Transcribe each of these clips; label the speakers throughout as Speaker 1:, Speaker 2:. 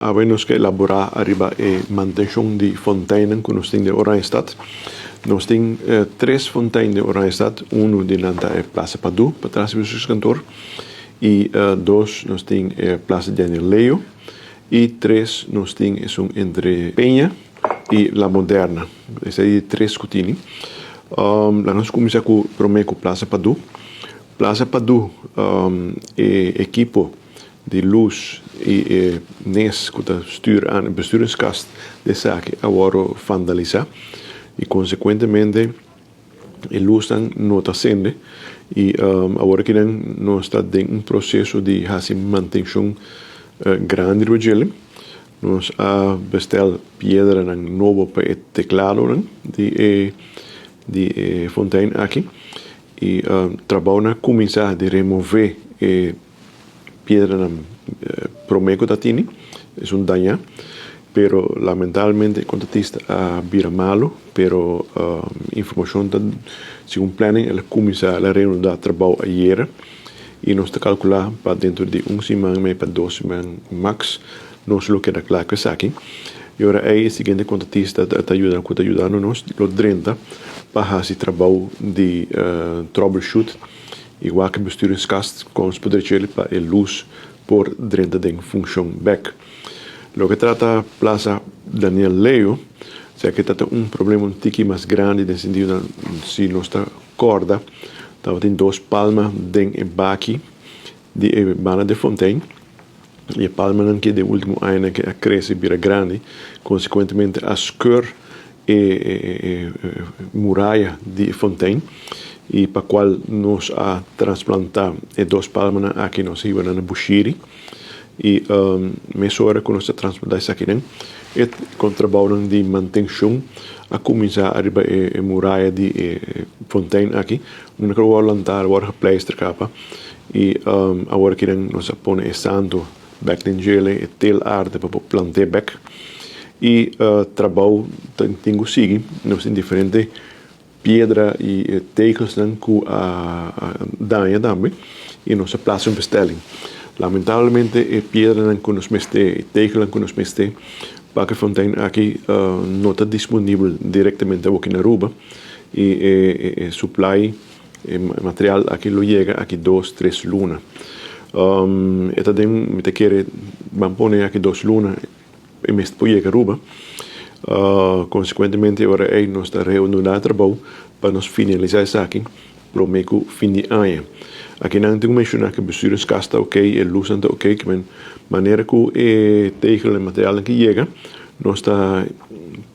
Speaker 1: Havemos que elaborar arriba a manutenção de fonteinen que nós temos de Oranjestad. Nós temos três fonteinen de Oranjestad. Um de Nanta é Praça Padu, para trás do cantor. E dois nós temos Praça Daniel Leo. E três nós temos entre Penha e La Moderna. Esse aí três que temos. Nós começamos com a Praça Padu. Praça Padu é equipo de luz e NES que styr aan de besturingskast de zaken agora vandalizar e consequentemente a luz não está sendo e agora que nós está em processo de fazer manutenção grande do gelo. Nós bestel pedra novo para o teclado de fontein aqui e trabalho começar de remover piedra promeco da tini, es un daña, pero lamentablemente el contratista vira malo, pero información según planning, el comienza la reunión de trabajo ayer y nos está calculando para dentro de un semana, para 2 semanas max, no se lo queda claro que es aquí. Y ahora el siguiente contratista está ayudándonos los 30 para hacer trabajo de troubleshoot, igual que besturingskast com os poderes para a luz por dentro da função back. Lo que trata Plaza Daniel Leo, se que trata problema um tique mais grande, no sentido se nossa corda estava tem 2 palmas dentro do baki de bana de fontein e a palma não que de último ano que cresce vira grande, consequentemente a skeur e muralha de fontein e para qual nós a transplantar 2 palmas aqui nós íamos na Bushiri e nessa hora que nós a transplantar isso aqui e com trabalho de manutenção a começar a arribar a muralha de fontein aqui nós vamos lançar agora a pleister capa e agora que nós a põe o santo back de gelo e tel arte para plantar back e trabalho tem que seguir nós tem diferente pedra e teclas que danha também e nossa plaça bestelling. Lamentavelmente a pedra que nos meste, a tecla que nos meste, para que a fontein aqui não está disponível diretamente aqui na Aruba e supply material aqui lo chega aqui 2-3 lunas. E também me te quer vamos pôr aqui 2 lunas e me pode chegar Aruba. Consequentemente, agora nós estamos reunindo o trabalho para nós finalizar isso aqui, para o fim de ano. Aqui não tenho que mencionar que a besturingskast está ok, a luz está ok, que a maneira que o tecla e material que chega, nós está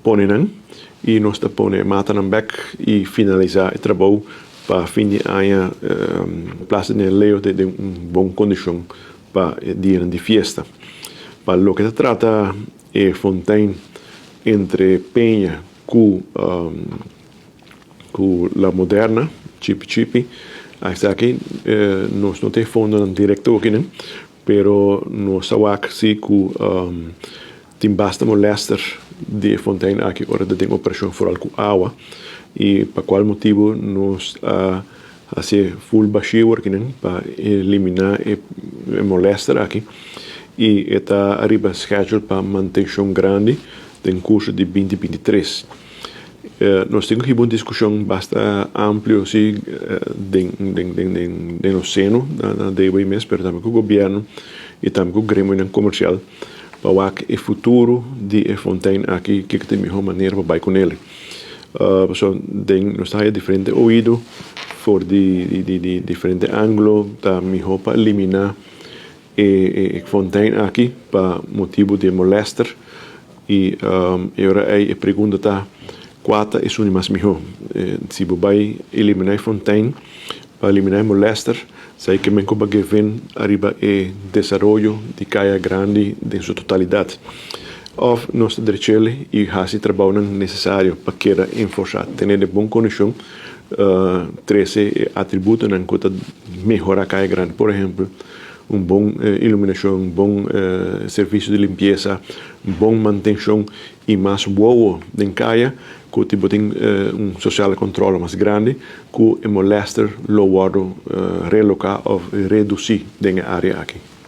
Speaker 1: pondo e nós está pondo mata back e finalizar o trabalho para fim de ano, Plaza de Leo de boa condição para o dia de festa. Para o que se trata é fontein entre Penha com La Moderna, Chipi, hasta aqui nós não temos fundo direto aqui, pero nós sabemos que tem bastante molester de fonteina aqui, agora tem operação foral com água e por qual motivo nós fazemos full bashir aqui para eliminar o molester aqui e está arriba schedule para manutenção grande em curso de 2023. Nós temos uma discussão bastante ampla no seno da DWMS, mas também com o governo e também com o grêmio comercial para que o futuro de fontein aqui que tem a melhor maneira para com ele. Nós temos diferente ouvido por de diferente ângulo da melhor para eliminar a fontein aqui para motivo de molester. E agora a pergunta está qual é o mais melhor. Se você vai eliminar a fontein para eliminar o molester, sei que mesmo que vem arriba o desenvolvimento de caia grande em sua totalidade. Ou nós direito e fazer o trabalho necessário para que enforçar, ter de boa condição, 13 atributos que melhorar a caia grande, por exemplo, bom iluminação, bom serviço de limpeza, bom manutenção e mais boa em caia, que tipo tem social controle mais grande, que o molester lo relocar ou reduzir na área aqui.